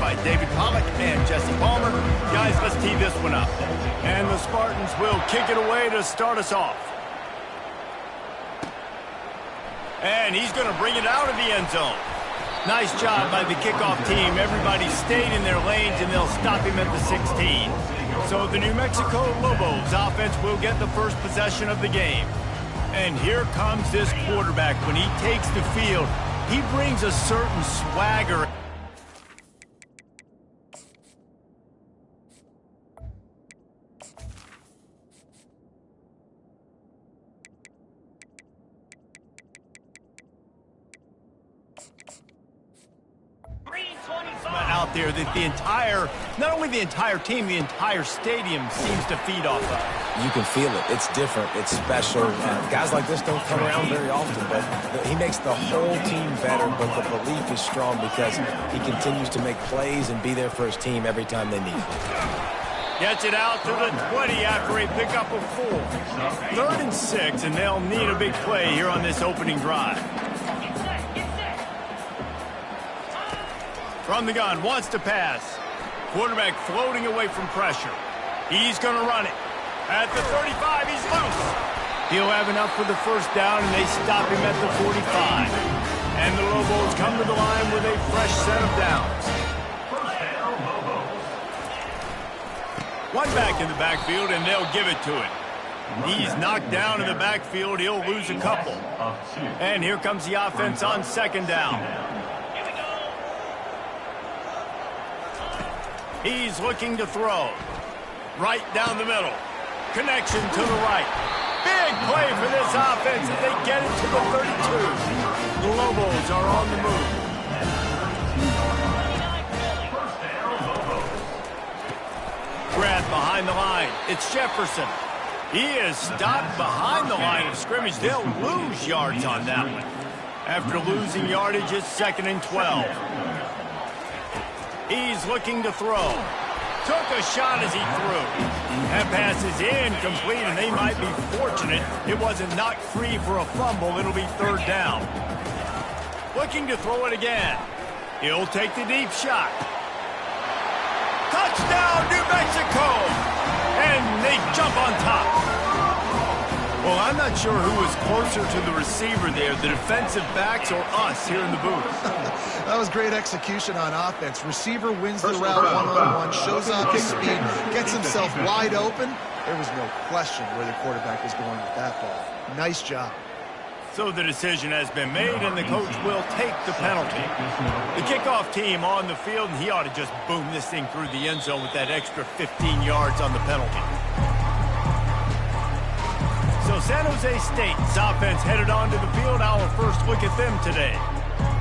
by David Pollock and Jesse Palmer. Guys, let's tee this one up. And the Spartans will kick it away to start us off. And he's going to bring it out of the end zone. Nice job by the kickoff team. Everybody stayed in their lanes, and they'll stop him at the 16. So the New Mexico Lobos offense will get the first possession of the game. And here comes this quarterback. When he takes the field, he brings a certain swagger. Out there that not only the entire team, the entire stadium seems to feed off of. You can feel it. It's different. It's special. Guys like this don't come around very often, but he makes the whole team better, but the belief is strong because he continues to make plays and be there for his team every time they need it. Gets it out to the 20 after a pickup of 4. 3rd and 6, and they'll need a big play here on this opening drive. From the gun, wants to pass. Quarterback floating away from pressure. He's going to run it. At the 35, he's loose. He'll have enough for the first down, and they stop him at the 45. And the Lobos come to the line with a fresh set of downs. One back in the backfield, and they'll give it to him. He's knocked down in the backfield. He'll lose a couple. And here comes the offense on 2nd down. He's looking to throw. Right down the middle. Connection to the right. Big play for this offense as they get it to the 32. The Lobos are on the move. Grab behind the line. It's Jefferson. He is stopped behind the line of scrimmage. They'll lose yards on that one. After losing yardage, it's 2nd and 12. He's looking to throw. Took a shot as he threw. That pass is incomplete, and they might be fortunate it wasn't knocked free for a fumble. It'll be 3rd down. Looking to throw it again. He'll take the deep shot. Touchdown, New Mexico! And they jump on top. Well, I'm not sure who was closer to the receiver there, the defensive backs or us here in the booth. That was great execution on offense. Receiver wins the route one-on-one, shows off his speed, gets himself wide open. There was no question where the quarterback was going with that ball. Nice job. So the decision has been made, and the coach will take the penalty. The kickoff team on the field, and he ought to just boom this thing through the end zone with that extra 15 yards on the penalty. So San Jose State's offense headed onto the field. Our first look at them today.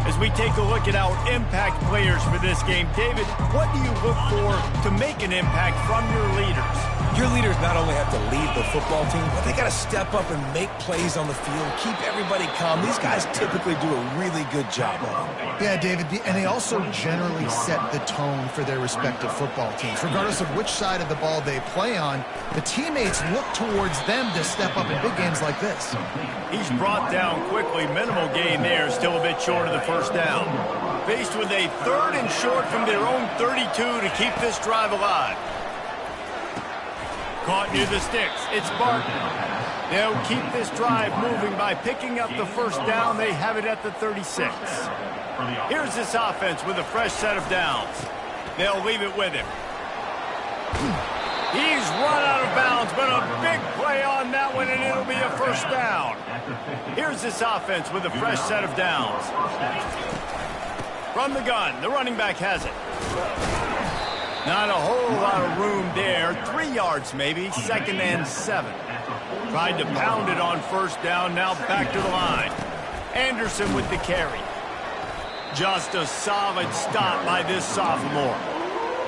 As we take a look at our impact players for this game, David, what do you look for to make an impact from your leaders? Your leaders not only have to lead the football team, but they got to step up and make plays on the field, keep everybody calm. These guys typically do a really good job of it. Yeah, David, and they also generally set the tone for their respective football teams. Regardless of which side of the ball they play on, the teammates look towards them to step up in big games like this. He's brought down quickly. Minimal gain there, still a bit short of the first down. Faced with a 3rd and short from their own 32 to keep this drive alive. Caught near the sticks. It's Spartan. They'll keep this drive moving by picking up the first down. They have it at the 36. Here's this offense with a fresh set of downs. They'll leave it with him. He's run out of bounds, but a big play on that one, and it'll be a first down. Here's this offense with a fresh set of downs. From the gun, the running back has it. Not a whole lot of room there. 3 yards maybe, 2nd and 7. Tried to pound it on first down, now back to the line. Anderson with the carry. Just a solid stop by this sophomore.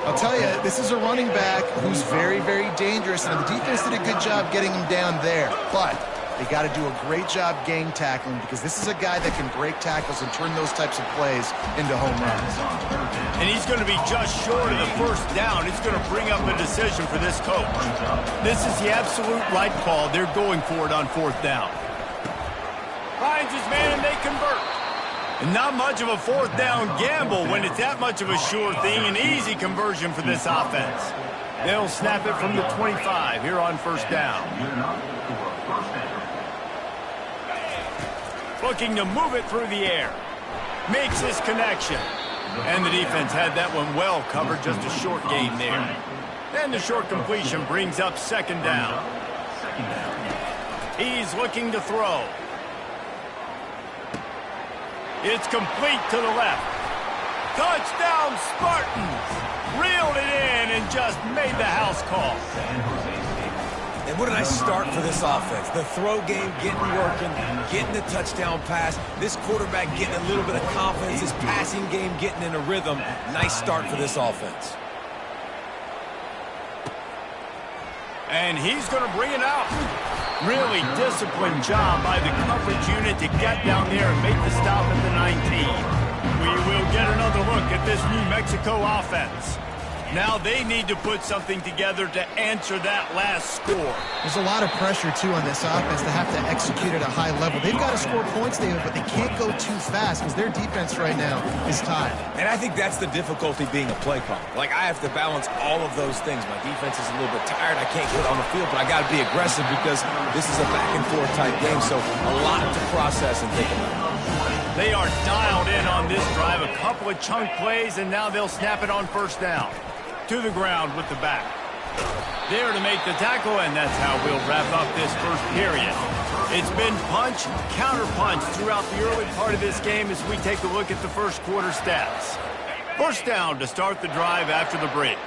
I'll tell you, this is a running back who's very, very dangerous, and the defense did a good job getting him down there. But they got to do a great job gang tackling because this is a guy that can break tackles and turn those types of plays into home runs. And he's going to be just short of the first down. It's going to bring up a decision for this coach. This is the absolute right call. They're going for it on 4th down. Finds his man, and they convert. And not much of a fourth down gamble when it's that much of a sure thing. An easy conversion for this offense. They'll snap it from the 25 here on first down. Looking to move it through the air. Makes this connection. And the defense had that one well covered, just a short gain there. And the short completion brings up second down. He's looking to throw. It's complete to the left. Touchdown, Spartans! Reeled it in and just made the house call. And what a nice start for this offense. The throw game getting working, getting the touchdown pass. This quarterback getting a little bit of confidence. His passing game getting in a rhythm. Nice start for this offense. And he's going to bring it out. Really disciplined job by the coverage unit to get down there and make the stop at the 19. We will get another look at this New Mexico offense. Now they need to put something together to answer that last score. There's a lot of pressure, too, on this offense to have to execute at a high level. They've got to score points, David, but they can't go too fast because their defense right now is tied. And I think that's the difficulty being a play caller. Like, I have to balance all of those things. My defense is a little bit tired. I can't get on the field, but I got to be aggressive because this is a back-and-forth type game, so a lot to process and think about. They are dialed in on this drive. A couple of chunk plays, and now they'll snap it on first down. To the ground with the back. There to make the tackle, and that's how we'll wrap up this first period. It's been punch, counter-punch throughout the early part of this game as we take a look at the first quarter stats. First down to start the drive after the break.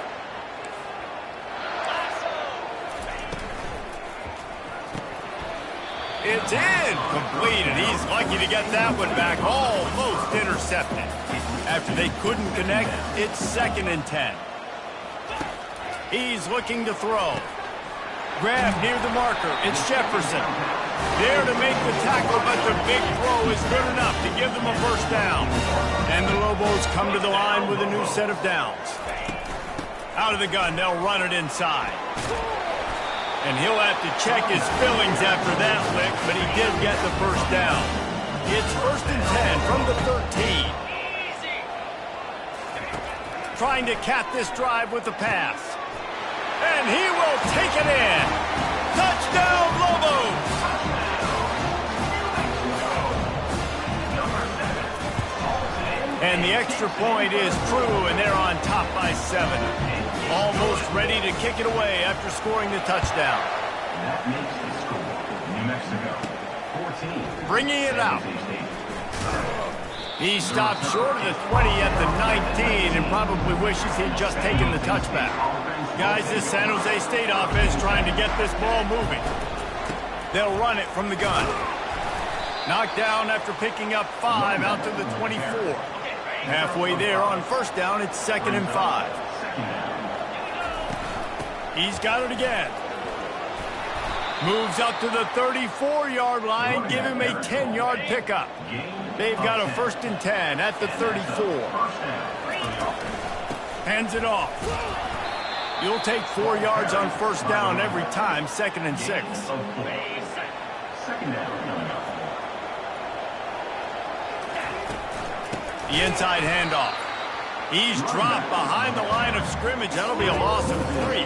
It's in, complete, and he's lucky to get that one back, almost intercepted. After they couldn't connect, it's 2nd and 10. He's looking to throw. Grab near the marker. It's Jefferson. There to make the tackle, but the big throw is good enough to give them a first down. And the Lobos come to the line with a new set of downs. Out of the gun, they'll run it inside. And he'll have to check his fillings after that lick, but he did get the first down. It's 1st and 10 from the 13. Trying to cap this drive with the pass. And he will take it in. Touchdown, Lobos! And the extra point is true, and they're on top by 7. Almost ready to kick it away after scoring the touchdown. That makes the score New Mexico 14. Bringing it out. He stopped short of the 20 at the 19 and probably wishes he'd just taken the touchback. Guys, this San Jose State offense trying to get this ball moving. They'll run it from the gun. Knocked down after picking up 5 out to the 24. Halfway there on first down, it's 2nd and 5. He's got it again. Moves up to the 34-yard line, give him a 10-yard pickup. They've got a 1st and 10 at the 34. Hands it off. You'll take 4 yards on first down every time, 2nd and 6. The inside handoff. He's dropped behind the line of scrimmage. That'll be a loss of 3.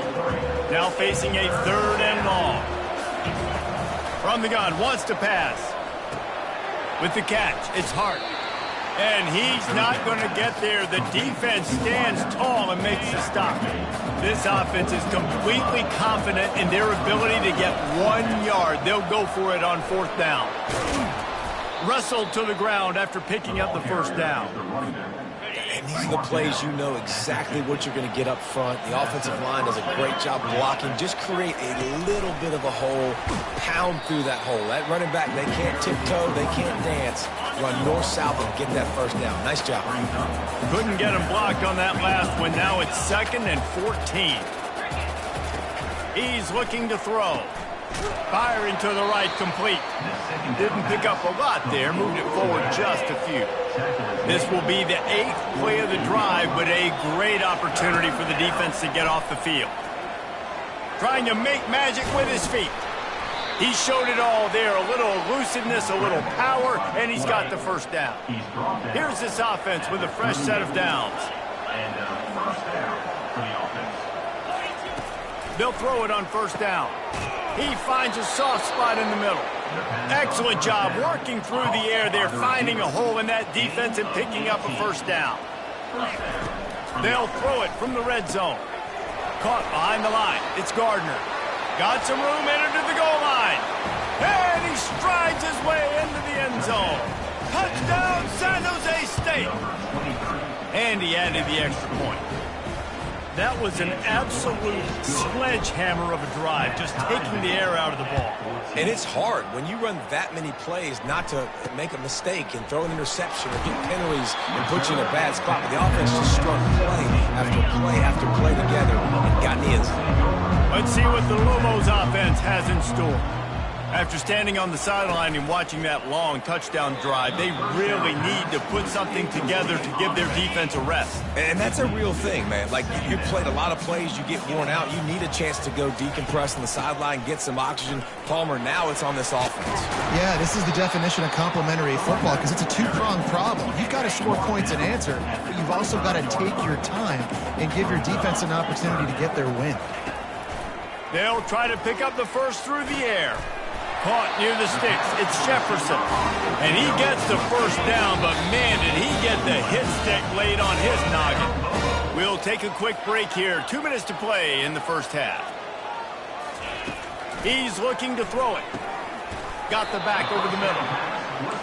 Now facing a 3rd and long. From the gun, wants to pass. With the catch, it's Hart. And he's not going to get there. The defense stands tall and makes the stop. This offense is completely confident in their ability to get 1 yard. They'll go for it on 4th down. Wrestled to the ground after picking up the first down. And these are the plays you know exactly what you're going to get up front. The offensive line does a great job blocking. Just create a little bit of a hole, pound through that hole. That running back, they can't tiptoe, they can't dance. Run north-south and get that first down. Nice job. Couldn't get him blocked on that last one. Now it's 2nd and 14. He's looking to throw. Firing to the right, complete. Didn't pick up a lot there, moved it forward just a few. This will be the 8th play of the drive, but a great opportunity for the defense to get off the field. Trying to make magic with his feet. He showed it all there, a little elusiveness, a little power, and he's got the first down. Here's this offense with a fresh set of downs. And first down for the offense. They'll throw it on first down. He finds a soft spot in the middle. Excellent job working through the air there, finding a hole in that defense and picking up a first down. They'll throw it from the red zone. Caught behind the line. It's Gardner. Got some room, entered to the goal line. And he strides his way into the end zone. Touchdown, San Jose State. And he added the extra point. That was an absolute sledgehammer of a drive, just taking the air out of the ball. And it's hard when you run that many plays not to make a mistake and throw an interception or get penalties and put you in a bad spot. But the offense just strung play after play after play together and got in the end zone. Let's see what the Lobos offense has in store. After standing on the sideline and watching that long touchdown drive, they really need to put something together to give their defense a rest. And that's a real thing, man. Like, you played a lot of plays, you get worn out, you need a chance to go decompress on the sideline, get some oxygen. Palmer, now it's on this offense. Yeah, this is the definition of complementary football because it's a two-pronged problem. You've got to score points and answer, but you've also got to take your time and give your defense an opportunity to get their win. They'll try to pick up the first through the air. Caught near the sticks. It's Jefferson. And he gets the first down, but man, did he get the hit stick laid on his noggin. We'll take a quick break here. 2 minutes to play in the first half. He's looking to throw it. Got the back over the middle.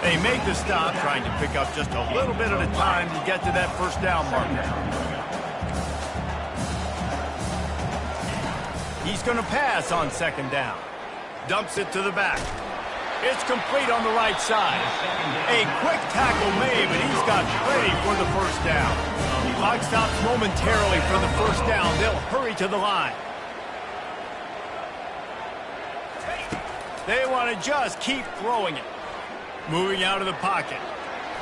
They make the stop, trying to pick up just a little bit at a time to get to that first down marker. He's going to pass on second down. Dumps it to the back. It's complete on the right side. A quick tackle made, but he's got plenty for the first down. Clock stops momentarily for the first down. They'll hurry to the line. They want to just keep throwing it. Moving out of the pocket.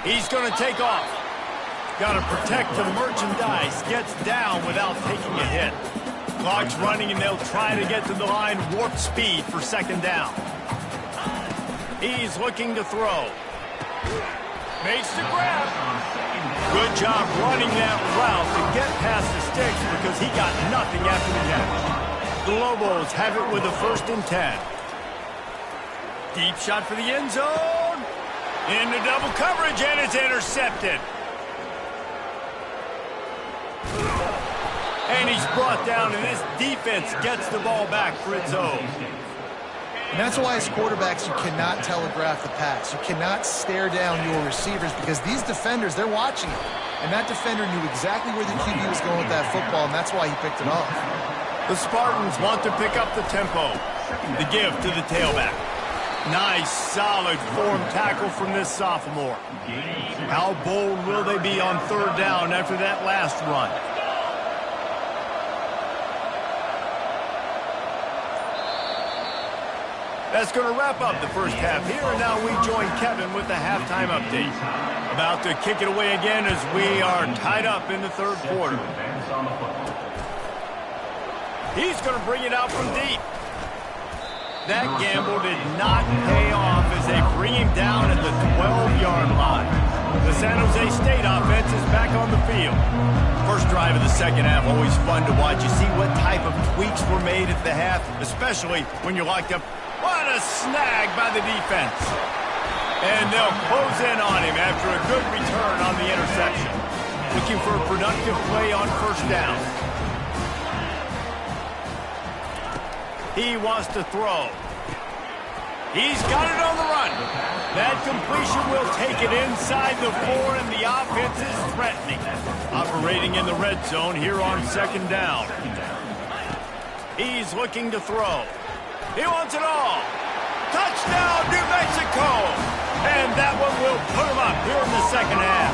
He's going to take off. Got to protect the merchandise. Gets down without taking a hit. Clock's running, and they'll try to get to the line warp speed for second down. He's looking to throw. Makes the grab. Good job running that route to get past the sticks because he got nothing after the catch. The Lobos have it with a 1st and 10. Deep shot for the end zone. Into double coverage, and it's intercepted. And he's brought down, and this defense gets the ball back for its own. And that's why as quarterbacks, you cannot telegraph the pass. You cannot stare down your receivers because these defenders, they're watching it. And that defender knew exactly where the QB was going with that football, and that's why he picked it off. The Spartans want to pick up the tempo. The give to the tailback. Nice, solid form tackle from this sophomore. How bold will they be on third down after that last run? That's going to wrap up the first half here, and now we join Kevin with the halftime update. About to kick it away again as we are tied up in the third quarter. He's going to bring it out from deep. That gamble did not pay off as they bring him down at the 12-yard line. The San Jose State offense is back on the field. First drive of the second half, always fun to watch. You see what type of tweaks were made at the half, especially when you're locked up. What a snag by the defense. And they'll close in on him after a good return on the interception. Looking for a productive play on first down. He wants to throw. He's got it on the run. That completion will take it inside the 4, and the offense is threatening. Operating in the red zone here on second down. He's looking to throw. He wants it all. Touchdown, New Mexico. And that one will put him up here in the second half.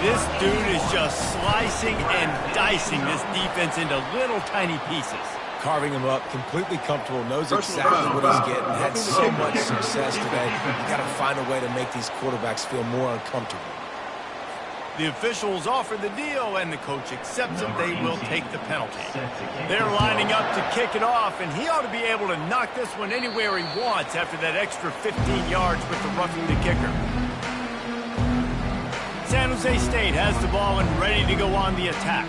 This dude is just slicing and dicing this defense into little tiny pieces. Carving him up, completely comfortable, knows exactly what he's getting. Had so much success today. You got to find a way to make these quarterbacks feel more uncomfortable. The officials offer the deal, and the coach accepts it. They will take the penalty. They're lining up to kick it off, and he ought to be able to knock this one anywhere he wants after that extra 15 yards with the roughing the kicker. San Jose State has the ball and ready to go on the attack.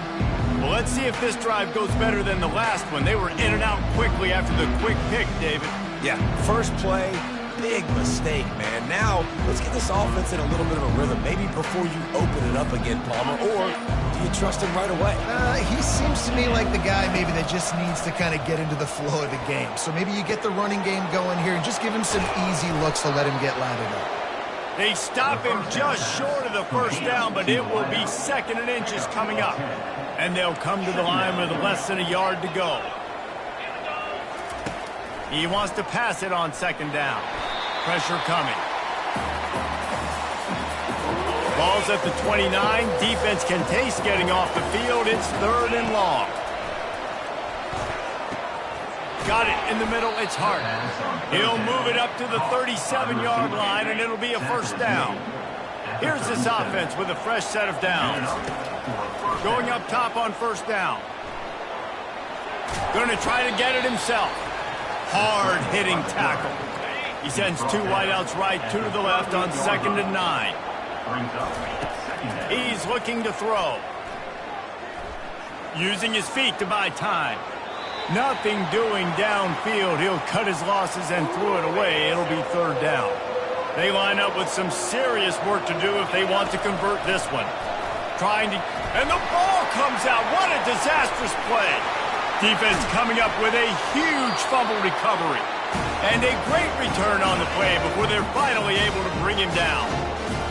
Well, let's see if this drive goes better than the last one. They were in and out quickly after the quick pick, David. Yeah, first play, big mistake, man. Now, let's get this offense in a little bit of a rhythm. Maybe before you open it up again, Palmer, or do you trust him right away? He seems to me like the guy maybe that just needs to kind of get into the flow of the game. So maybe you get the running game going here and just give him some easy looks to let him get lathered up. They stop him just short of the first down, but it will be 2nd and inches coming up. And they'll come to the line with less than a yard to go. He wants to pass it on 2nd down. Pressure coming. Ball's at the 29. Defense can taste getting off the field. It's 3rd and long. Got it in the middle. It's Hart. He'll move it up to the 37-yard line, and it'll be a 1st down. Here's this offense with a fresh set of downs. Going up top on 1st down. Going to try to get it himself. Hard-hitting tackle. He sends 2 wideouts right, 2 to the left on 2nd and 9. He's looking to throw. Using his feet to buy time. Nothing doing downfield. He'll cut his losses and throw it away. It'll be 3rd down. They line up with some serious work to do if they want to convert this one. And the ball comes out. What a disastrous play. Defense coming up with a huge fumble recovery. And a great return on the play before they're finally able to bring him down.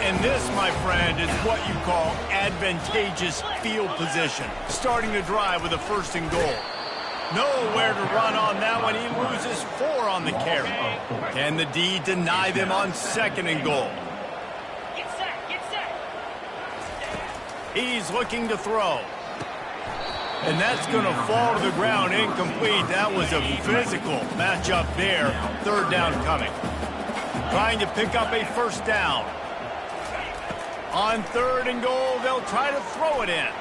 And this, my friend, is what you call advantageous field position. Starting the drive with a 1st and goal. Nowhere to run on that one. He loses 4 on the carry. Can the D deny them on 2nd and goal? He's looking to throw. And that's going to fall to the ground incomplete. That was a physical matchup there. 3rd down coming. Trying to pick up a 1st down. On 3rd and goal, they'll try to throw it in.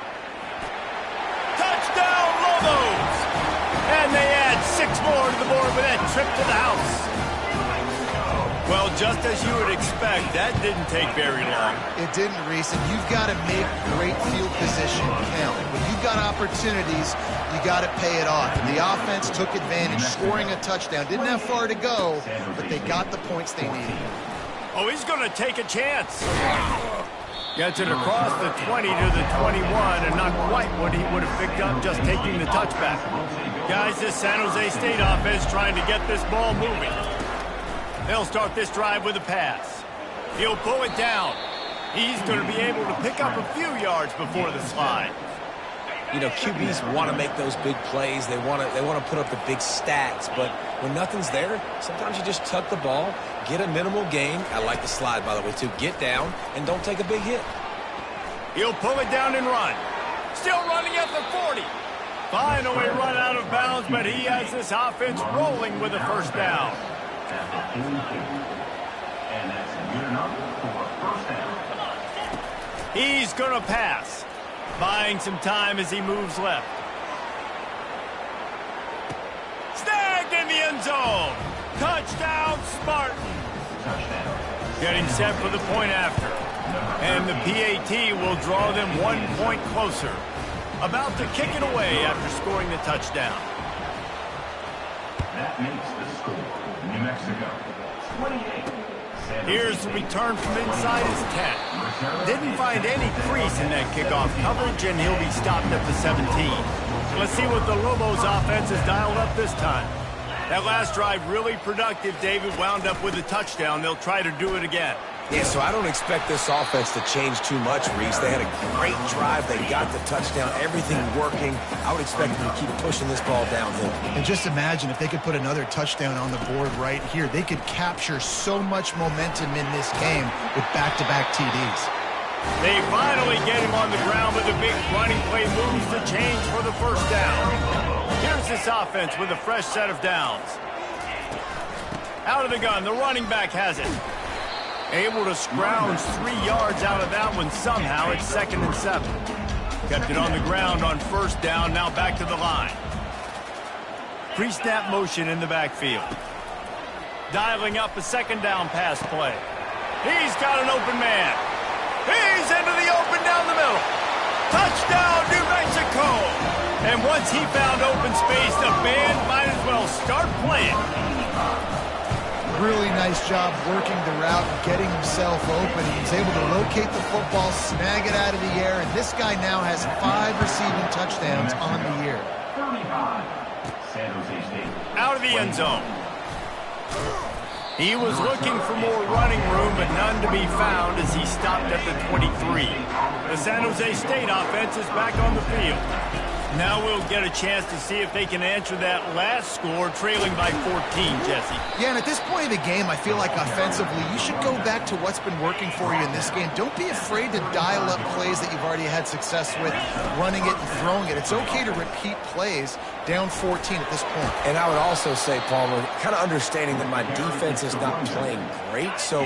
Touchdown, Lobos! And they add 6 more to the board with that trip to the house. Well, just as you would expect, that didn't take very long. It didn't, Reese, and you've got to make great field position count. When you've got opportunities, you got to pay it off. And the offense took advantage, scoring a touchdown. Didn't have far to go, but they got the points they needed. Oh, he's going to take a chance. Gets it across the 20 to the 21, and not quite what he would have picked up just taking the touchback. Guys, this San Jose State offense trying to get this ball moving. They'll start this drive with a pass. He'll pull it down. He's going to be able to pick up a few yards before the slide. You know, QBs want to make those big plays. They want to put up the big stats. But when nothing's there, sometimes you just tuck the ball, get a minimal gain. I like the slide, by the way, too. Get down and don't take a big hit. He'll pull it down and run. Still running at the 40. Finally run out of bounds, but he has this offense rolling with a 1st down. And that's good enough for a 1st down. He's going to pass. Buying some time as he moves left. Snagged in the end zone. Touchdown, Spartans. Touchdown. Getting set for the point after. And the PAT will draw them 1 point closer. About to kick it away after scoring the touchdown. That makes the score. New Mexico, 28. Here's the return from inside his 10. Didn't find any crease in that kickoff coverage, and he'll be stopped at the 17. Let's see what the Lobos offense has dialed up this time. That last drive really productive. David wound up with a touchdown. They'll try to do it again. Yeah, so I don't expect this offense to change too much, Reese. They had a great drive. They got the touchdown. Everything working. I would expect them to keep pushing this ball downhill. And just imagine if they could put another touchdown on the board right here. They could capture so much momentum in this game with back-to-back TDs. They finally get him on the ground with a big running play moves to change for the 1st down. Here's this offense with a fresh set of downs. Out of the gun, the running back has it. Able to scrounge 3 yards out of that one somehow. It's 2nd and 7. Kept it on the ground on 1st down. Now back to the line. Pre-snap motion in the backfield. Dialing up a 2nd down pass play. He's got an open man. He's into the open down the middle. Touchdown, New Mexico! And once he found open space, the band might as well start playing. Really nice job working the route and getting himself open. He was able to locate the football, snag it out of the air, and this guy now has 5 receiving touchdowns on the year. 35. San Jose State. Out of the end zone. He was looking for more running room, but none to be found as he stopped at the 23. The San Jose State offense is back on the field. Now we'll get a chance to see if they can answer that last score, trailing by 14, Jesse. Yeah, and at this point of the game, I feel like offensively, you should go back to what's been working for you in this game. Don't be afraid to dial up plays that you've already had success with, running it and throwing it. It's okay to repeat plays down 14 at this point. And I would also say, Palmer, kind of understanding that my defense is not playing great, so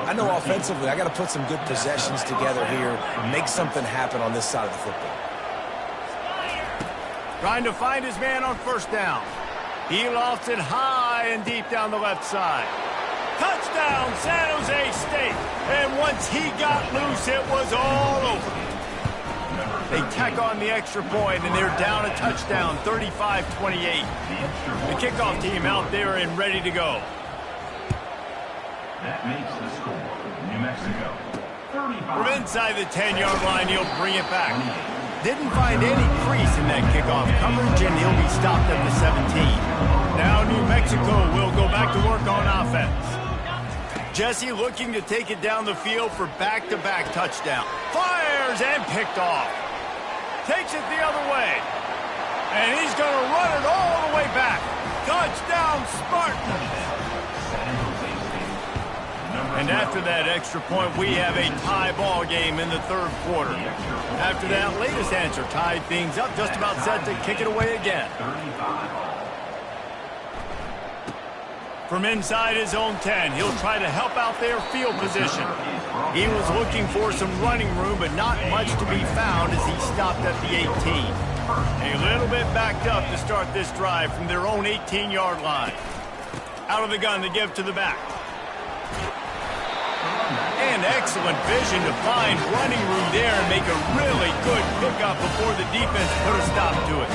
I know offensively I got to put some good possessions together here, make something happen on this side of the football. Trying to find his man on 1st down. He lofts it high and deep down the left side. Touchdown, San Jose State. And once he got loose, it was all over. They tack on the extra point, and they're down a touchdown, 35-28. The kickoff team out there and ready to go. That makes the score. New Mexico. 35. From inside the 10-yard line, he'll bring it back. Didn't find any crease in that kickoff coverage, and he'll be stopped at the 17. Now New Mexico will go back to work on offense. Jesse looking to take it down the field for back-to-back touchdown. Fires and picked off. Takes it the other way. And he's going to run it all the way back. Touchdown, Spartans! And after that extra point, we have a tie ball game in the 3rd quarter. After that latest answer tied things up, just about set to kick it away again. From inside his own 10, he'll try to help out their field position. He was looking for some running room, but not much to be found as he stopped at the 18. A little bit backed up to start this drive from their own 18-yard line. Out of the gun to give to the back. And excellent vision to find running room there and make a really good pickup before the defense put a stop to it.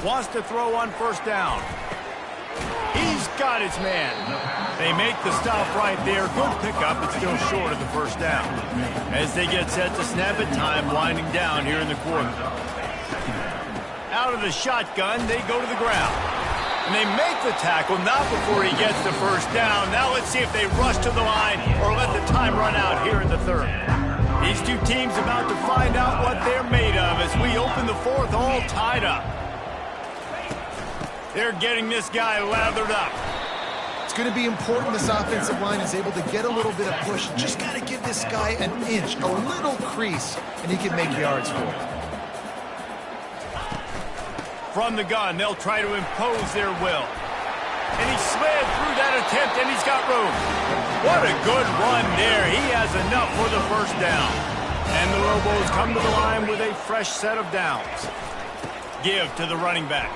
Wants to throw on 1st down. He's got his man. They make the stop right there. Good pickup, but still short of the 1st down. As they get set to snap it, time winding down here in the quarter. Out of the shotgun, they go to the ground. And they make the tackle, not before he gets the 1st down. Now let's see if they rush to the line or let the time run out here in the 3rd. These two teams about to find out what they're made of as we open the 4th all tied up. They're getting this guy lathered up. It's going to be important this offensive line is able to get a little bit of push. Just got to give this guy an inch, a little crease, and he can make yards for it. From the gun, they'll try to impose their will. And he slid through that attempt, and he's got room. What a good run there. He has enough for the 1st down. And the Lobos come to the line with a fresh set of downs. Give to the running back.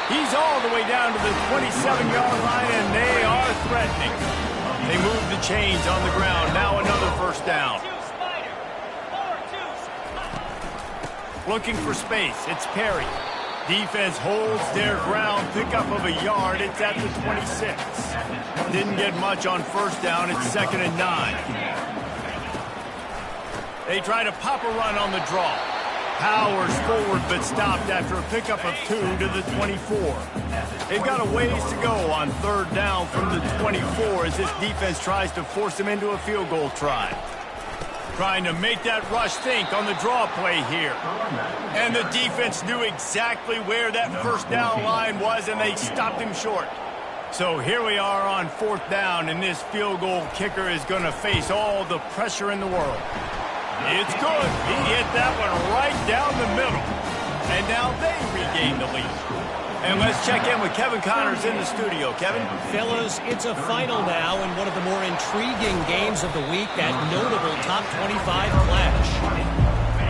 He's all the way down to the 27-yard line, and they are threatening. They move the chains on the ground. Now another 1st down. Looking for space. It's Perry. Defense holds their ground. Pickup of a yard. It's at the 26. Didn't get much on 1st down. It's 2nd and 9. They try to pop a run on the draw. Powers forward, but stopped after a pickup of 2 to the 24. They've got a ways to go on 3rd down from the 24 as this defense tries to force them into a field goal try. Trying to make that rush think on the draw play here. And the defense knew exactly where that 1st down line was, and they stopped him short. So here we are on 4th down, and this field goal kicker is going to face all the pressure in the world. It's good. He hit that one right down the middle. And now they regain the lead. And let's check in with Kevin Connors in the studio. Kevin? Fellas, it's a final now in one of the more intriguing games of the week, that notable top 25 clash.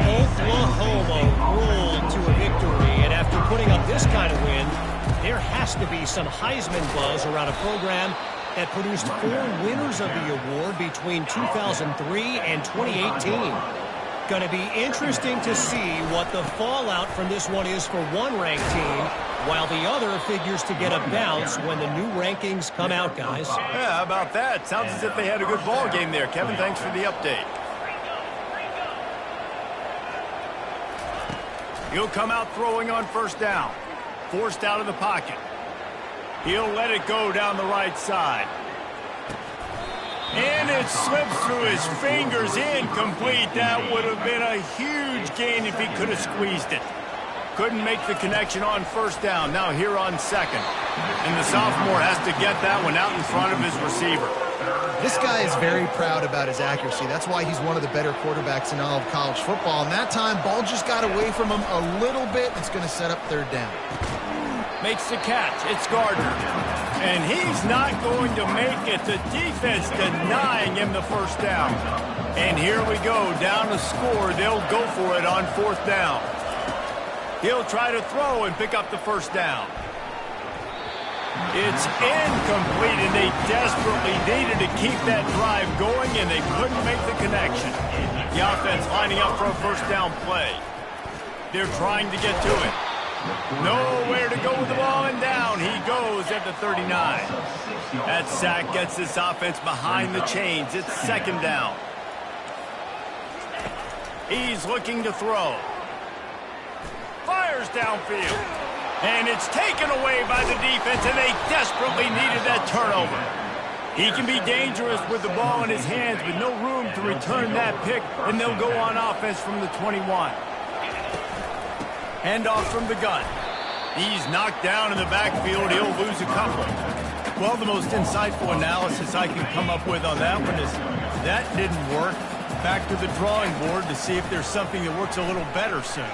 Oklahoma rolled to a victory, and after putting up this kind of win, there has to be some Heisman buzz around a program that produced 4 winners of the award between 2003 and 2018. Going to be interesting to see what the fallout from this one is for one ranked team, while the other figures to get a bounce when the new rankings come out, guys. Yeah, how about that? Sounds as if they had a good ball game there. Kevin, thanks for the update. He'll come out throwing on first down. Forced out of the pocket. He'll let it go down the right side. And it slips through his fingers, incomplete. That would have been a huge gain if he could have squeezed it. Couldn't make the connection on first down. Now here on second. And the sophomore has to get that one out in front of his receiver. This guy is very proud about his accuracy. That's why he's one of the better quarterbacks in all of college football. And that time, ball just got away from him a little bit. It's going to set up third down. Makes the catch. It's Gardner. And he's not going to make it. The defense denying him the first down. And here we go. Down to score. They'll go for it on fourth down. He'll try to throw and pick up the first down. It's incomplete, and they desperately needed to keep that drive going, and they couldn't make the connection. The offense lining up for a first down play. They're trying to get to it. Nowhere to go with the ball, and down he goes at the 39. That sack gets this offense behind the chains. It's second down. He's looking to throw. Fires downfield. And it's taken away by the defense, and they desperately needed that turnover. He can be dangerous with the ball in his hands, but no room to return that pick, and they'll go on offense from the 21. Handoff from the gun. He's knocked down in the backfield. He'll lose a couple. Well, the most insightful analysis I can come up with on that one is that didn't work. Back to the drawing board to see if there's something that works a little better soon.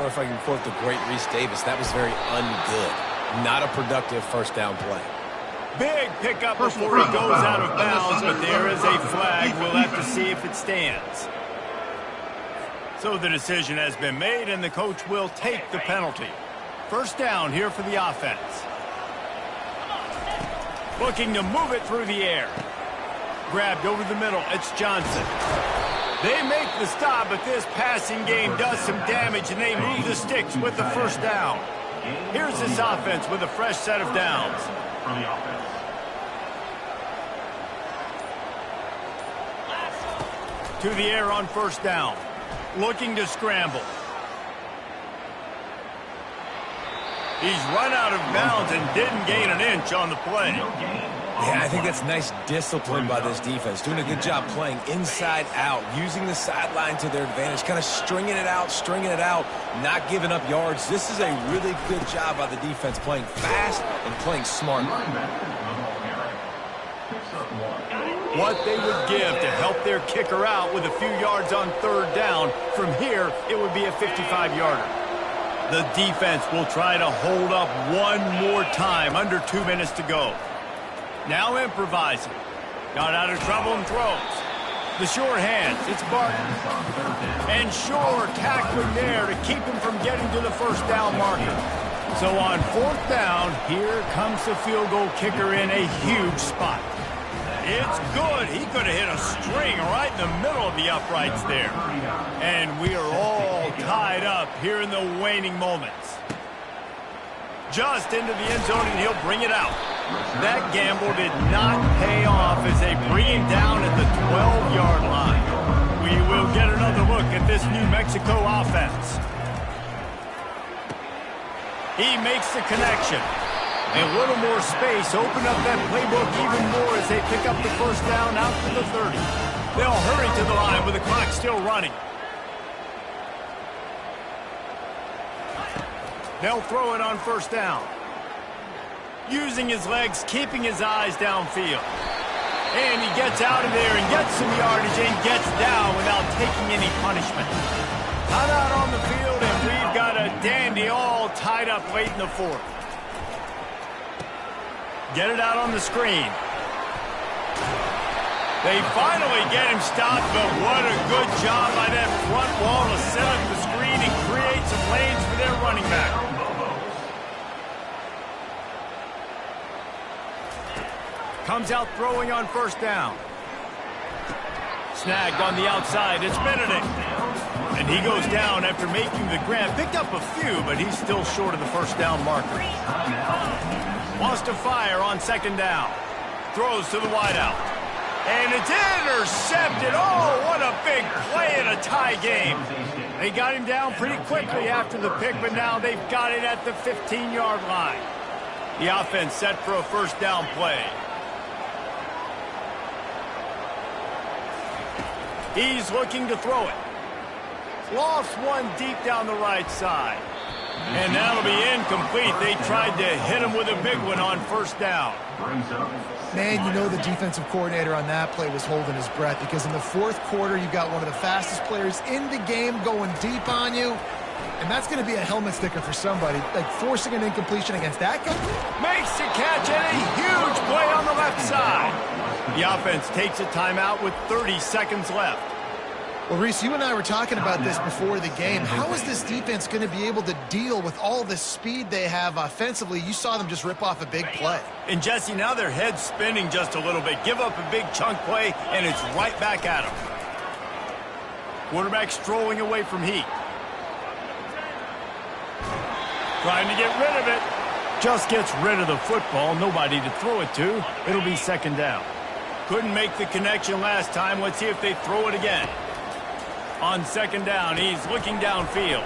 Or if I can quote the great Reese Davis, that was very ungood. Not a productive first down play. Big pickup before he goes out of bounds, but there is a flag. We'll have to see if it stands. So the decision has been made, and the coach will take the penalty. First down here for the offense. Looking to move it through the air. Grabbed over the middle. It's Johnson. They make the stop, but this passing game does some damage, and they move the sticks with the first down. Here's this offense with a fresh set of downs. To the air on first down. Looking to scramble. He's run out of bounds and didn't gain an inch on the play. Yeah, I think that's nice discipline by this defense. Doing a good job playing inside out, using the sideline to their advantage, kind of stringing it out, not giving up yards. This is a really good job by the defense, playing fast and playing smart. What they would give to help their kicker out with a few yards on third down. From here, it would be a 55-yarder. The defense will try to hold up one more time, under 2 minutes to go. Now improvising. Got out of trouble and throws. The sure hands. It's Barton. And Shore tackling there to keep him from getting to the first down marker. So on fourth down, here comes the field goal kicker in a huge spot. It's good. He could have hit a string right in the middle of the uprights there. And we are all tied up here in the waning moments. Just into the end zone, and he'll bring it out. That gamble did not pay off as they bring him down at the 12-yard line. We will get another look at this New Mexico offense. He makes the connection. A little more space. Open up that playbook even more as they pick up the first down out to the 30. They'll hurry to the line with the clock still running. They'll throw it on first down. Using his legs, keeping his eyes downfield. And he gets out of there and gets some yardage and gets down without taking any punishment. Out on the field, and we've got a dandy all tied up late in the fourth. Get it out on the screen. They finally get him stopped, but what a good job by that front wall to set up the screen and create some lanes for their running back. Comes out throwing on first down. Snagged on the outside. It's Benedict. And he goes down after making the grab. Picked up a few, but he's still short of the first down marker. Wants to fire on second down. Throws to the wideout. And it's intercepted. Oh, what a big play in a tie game. They got him down pretty quickly after the pick, but now they've got it at the 15-yard line. The offense set for a first down play. He's looking to throw it. Lost one deep down the right side. And that'll be incomplete. They tried to hit him with a big one on first down. Man, you know the defensive coordinator on that play was holding his breath because in the fourth quarter, you got one of the fastest players in the game going deep on you. And that's going to be a helmet sticker for somebody. Like forcing an incompletion against that guy. Makes the catch and a huge play on the left side. The offense takes a timeout with 30 seconds left. Well, Reese, you and I were talking about this before the game. How is this defense going to be able to deal with all the speed they have offensively? You saw them just rip off a big play. And, Jesse, now their head's spinning just a little bit. Give up a big chunk play, and it's right back at them. Quarterback strolling away from heat. Trying to get rid of it. Just gets rid of the football. Nobody to throw it to. It'll be second down. Couldn't make the connection last time. Let's see if they throw it again. On second down, he's looking downfield.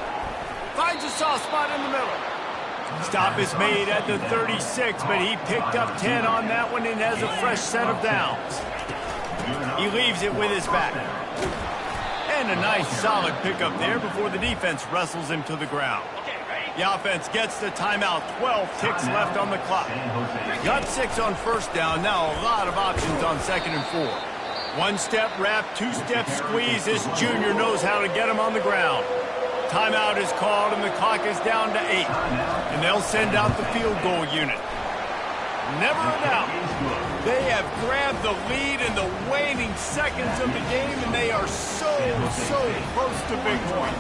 Finds a soft spot in the middle. Stop is made at the 36, but he picked up 10 on that one and has a fresh set of downs. He leaves it with his back. And a nice solid pickup there before the defense wrestles him to the ground. The offense gets the timeout. 12 ticks left on the clock. Got 6 on first down. Now a lot of options on second and 4. One-step wrap, two-step squeeze. This junior knows how to get him on the ground. Timeout is called, and the clock is down to 8. And they'll send out the field goal unit. Never a doubt. They have grabbed the lead in the waning seconds of the game, and they are so close to victory.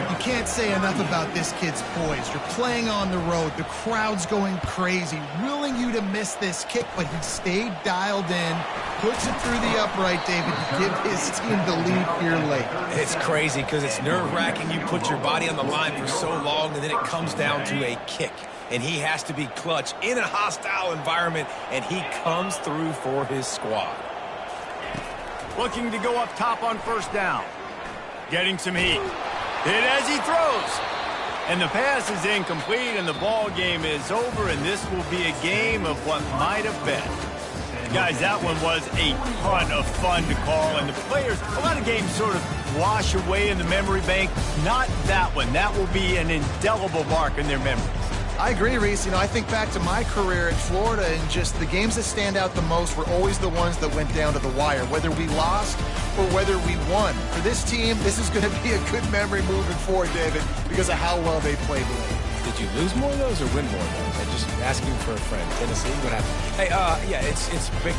You can't say enough about this kid's poise. You're playing on the road. The crowd's going crazy, willing you to miss this kick, but he stayed dialed in, puts it through the upright, David, to give his team the lead here late. It's crazy because it's nerve-wracking. You put your body on the line for so long, and then it comes down to a kick. And he has to be clutch in a hostile environment, and he comes through for his squad. Looking to go up top on first down. Getting some heat. Hit as he throws. And the pass is incomplete, and the ball game is over, and this will be a game of what might have been. Guys, that one was a ton of fun to call, and the players, a lot of games sort of wash away in the memory bank. Not that one. That will be an indelible mark in their memories. I agree, Reese. You know, I think back to my career in Florida, and just the games that stand out the most were always the ones that went down to the wire, whether we lost or whether we won. For this team, this is going to be a good memory moving forward, David, because of how well they played today. Did you lose more of those or win more of those? I'm just asking for a friend. Tennessee, what happened? Hey, yeah, it's big.